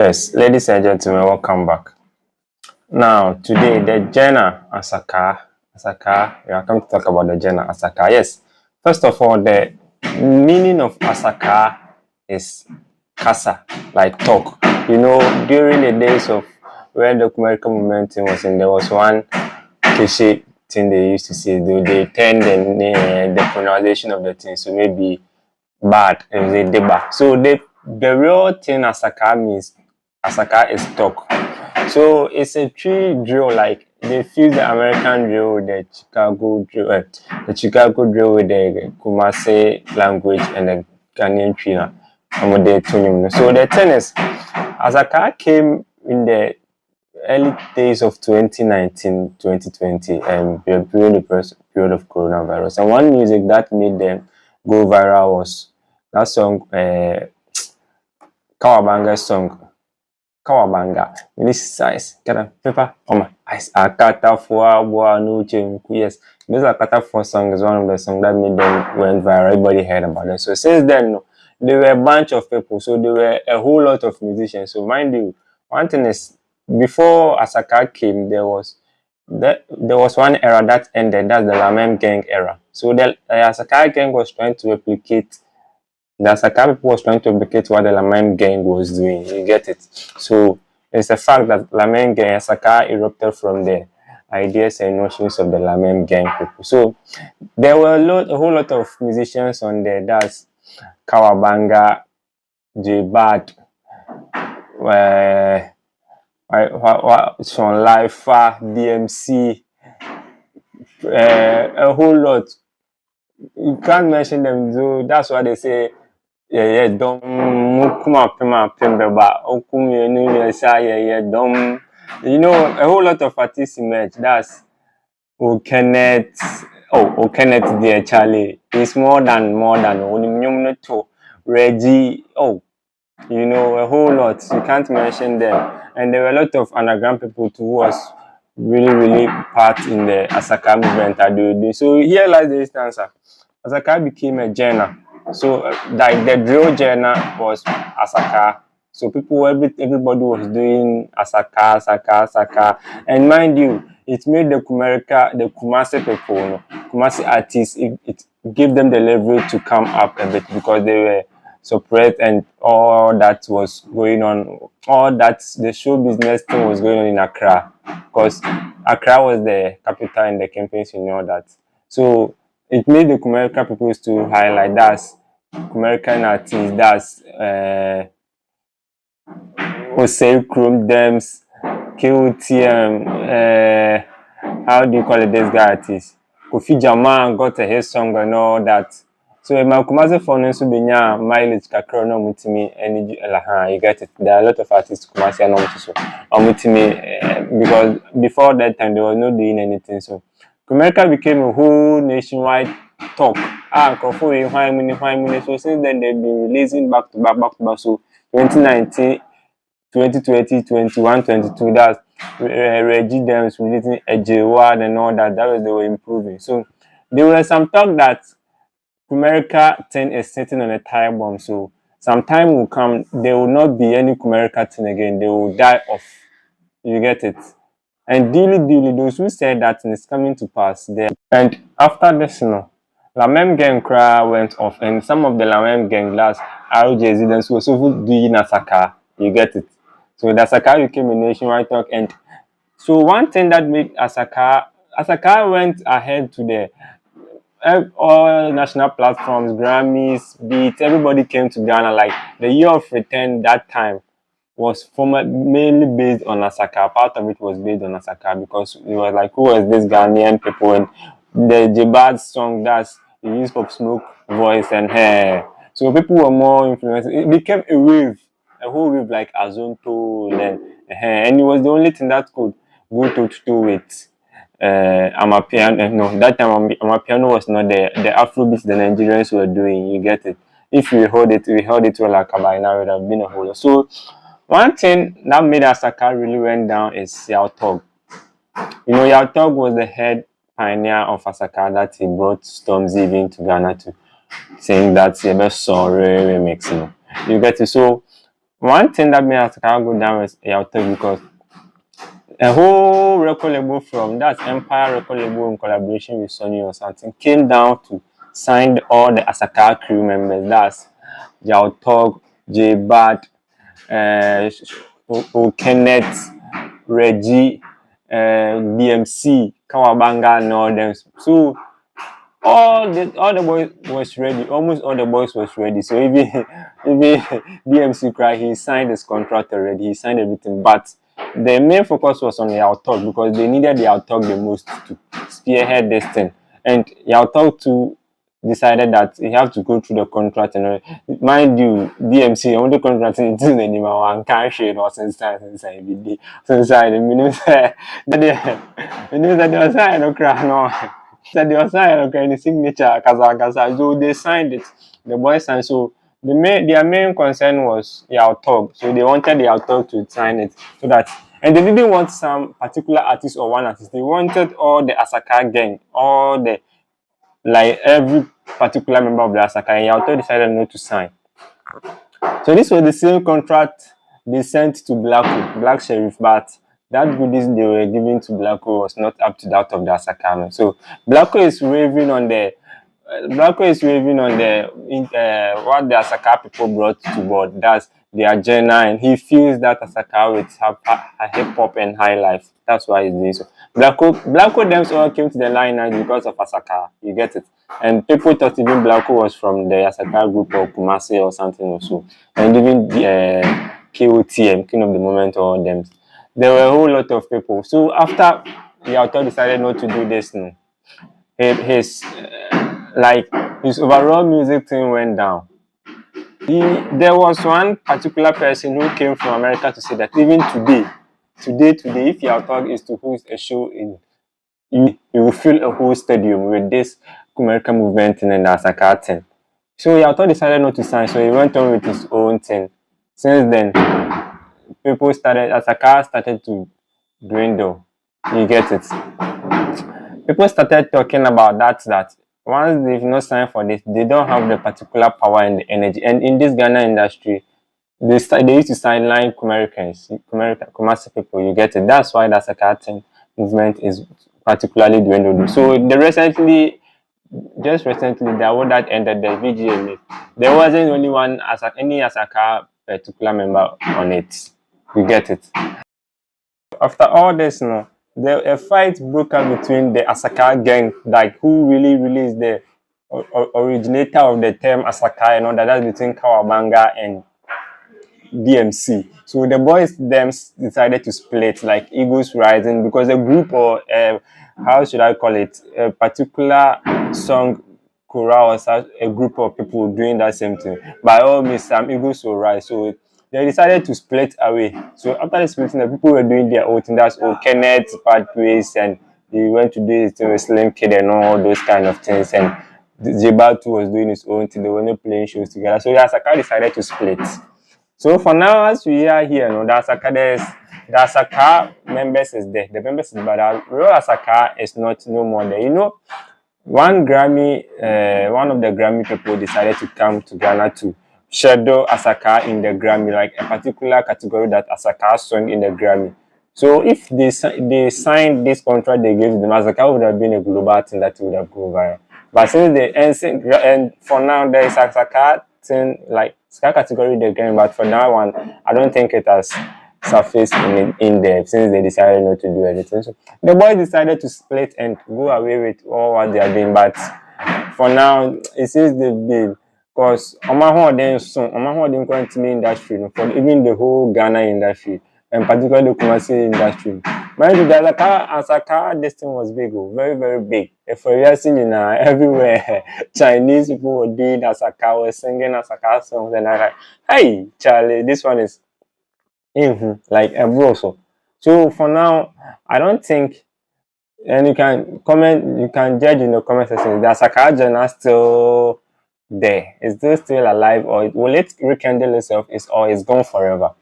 Yes, ladies and gentlemen, welcome back. Now, today, the genre Asakaa, we are coming to talk about the genre Asakaa. Yes, first of all, the meaning of Asakaa is kasa, like talk. During the days of where the American movement was in, there was one cliche thing they used to say, they turn the pronunciation of the thing, so maybe bad and they deba. So the real thing Asaka is talk. So it's a tree drill, like they fuse the American drill with the Chicago drill with the Kumasi language and the Ghanaian tree. So the thing is, Asaka came in the early days of 2019, 2020, and during the first period of coronavirus. And one music that made them go viral was that song, Kawabanga song. Kawabanga. This size. Kada paper. Ice. Akata for no change. Yes. This Akata for song is one of the songs that made them went viral. Everybody heard about it. So since then, there were a bunch of people. So there were a whole lot of musicians. So mind you, one thing is, before Asakaa came, there was one era that ended. That's the Lamem Gang era. So the Asakaa Gang was trying to replicate. The Asakaa people was trying to replicate what the Lamem Gang was doing. You get it? So it's a fact that Lamem Gang Asakaa erupted from the ideas and notions of the Lamem Gang people. So there were a whole lot of musicians on there. That's Kawabanga, jaybahd, Son Lifa, DMC, a whole lot. You can't mention them, so that's why they say, don't come up, a whole lot of artists emerge. That's Keneth. Keneth dear Charlie. It's more than only reggei. A whole lot. You can't mention them. And there were a lot of anagram people too who was really part in the Asakaa movement. So here lies the instance. Asakaa became a genre. So like the drill genre was Asakaa. So everybody was doing Asakaa. And mind you, it made the Kumasi people, Kumasi artists, it gave them the leverage to come up a bit because they were separate and all that was going on, all that the show business thing was going on in Accra, because Accra was the capital and the campaigns and all that. So it made the American people to highlight that's American artists, that's Hossein Chrome Dems, KOTM, how do you call it, this guy artist? Kofi Jaman got a hit song and all that. So my Kumasi phone also be mileage kakro no mutimi energy you get it. There are a lot of artists Kumasi and so mutimi because before that time they were not doing anything. So America became a whole nationwide talk. So since then they've been releasing back to back. So 2019, 2020, 21, 22, that's Reggie Dems releasing a jaybahd and all that. That was they were improving. So there were some talk that Kumerica 10 is sitting on a time bomb, so some time will come, there will not be any Kumerica 10 again, they will die off. You get it? And daily, those who said that is coming to pass there. And after this, Lamem Gang cry went off, and some of the Lamem Gang last RJ residents were also doing Asakaa. You get it? So the Asakaa became a nationwide talk, and so one thing that made Asakaa went ahead to the all national platforms, Grammys, Beats, everybody came to Ghana. Like the year of return that time was mainly based on Asakaa. Part of it was based on Asakaa because it was like, who was this Ghanaian people? And the jaybahd song, that's the use of smoke, voice, and hair. So people were more influenced. It became a whole wave like Azonto, and it was the only thing that could go to do with Amapiano. No, that time Amapiano was not there. The Afrobeats the Nigerians were doing. You get it. If we heard it well like by now, it would have been a whole lot. So one thing that made Asakaa really went down is Yao Tog. Yao Tog was the head pioneer of Asakaa that he brought Stormzy even to Ghana to sing that best sorry remix. You get it. So one thing that made Asakaa go down was Yautog because a whole record label from that Empire record label in collaboration with Sony or something came down to sign all the Asakaa crew members. That's Yautog, Jaybahd, Keneth, Reggei, BMC, Kawabanga, and all them. So all the boys was ready. Almost all the boys was ready. So even BMC cry, he signed his contract already. He signed everything. But the main focus was on Yautog because they needed Yautog the most to spearhead this thing. And Yautog too decided that he have to go through the contract and all. Mind you, DMC only contract in anymore and can't share or since I the minister that they was signed no cry no. Said they were signed okay the signature kasa. So they signed it. The boys signed. So their main concern was Yautog. So they wanted Yautog to sign it so that, and they didn't want some particular artist or one artist. They wanted all the Asakaa gang, all the like every particular member of the Asakaa. And Yautog decided not to sign. So this was the same contract they sent to Black Sheriff, but that goodies they were giving to Blacko was not up to that of the Asakaa. So Blacko is raving on the what the Asakaa people brought to board. That's their agenda, and he feels that Asakaa would have a hip hop and high life. That's why he's doing so. Blacko themselves all came to the line because of Asakaa. You get it? And people thought even Blacko was from the Asakaa group or Kumasi or something or so. And even KOTM, King of the Moment, or them. There were a whole lot of people. So after the author decided not to do this, his overall music thing went down. There was one particular person who came from America to say that even today, if your author is to host a show in, you will fill a whole stadium with this American movement and the Asakaa thing. So Yauto decided not to sign, so he went on with his own thing. Since then, Asakaa started to dwindle. You get it? People started talking about that once they've not signed for this, they don't have the particular power and the energy. And in this Ghana industry, they used to sideline Kumasi people. You get it? That's why the Asakaa movement is particularly dwindled. So just recently, the award that ended the VGMA, there wasn't only any Asakaa particular member on it. You get it? After all this, a fight broke out between the Asakaa gang, like who really is the originator of the term Asakaa and all that. That's between Kawabanga and DMC. So the boys them decided to split, like egos rising, because a group or how should I call it, a particular song chorale or a group of people doing that same thing. By all means, some egos will rise. So they decided to split away. So after the splitting, the people were doing their own thing. That's Kenneth, pathways, and they went to do it with Slim Kid and all those kind of things. And jaybahd was doing his own thing. They were not playing shows together. So Asakaa decided to split. So for now, as we are here, the Asakaa members is there. The members is there, but real Asakaa is no more there. One of the Grammy people decided to come to Ghana to shadow Asakaa in the Grammy, like a particular category that Asakaa sung in the Grammy. So if they signed this contract they gave to them, Asakaa would have been a global thing that would have gone viral. But since and for now there is Asakaa thing like Ska category the Grammy, but for that one I don't think it has surfaced in there since they decided not to do anything. So the boys decided to split and go away with all what they are doing, but for now it seems they've been, because Omaho didn't continue industry for even the whole Ghana industry and particularly the Kumasi industry. Mind you, the Asakaa this thing was big, very, very big. If we are seeing everywhere, Chinese people were doing Asakaa, were singing Asakaa songs, and I'm like, hey, Charlie, this one is like a bro. So for now, I don't think, and you can judge in the comment section. The Asakaa journal still there. Is this still alive, or will it rekindle itself? Or is gone forever?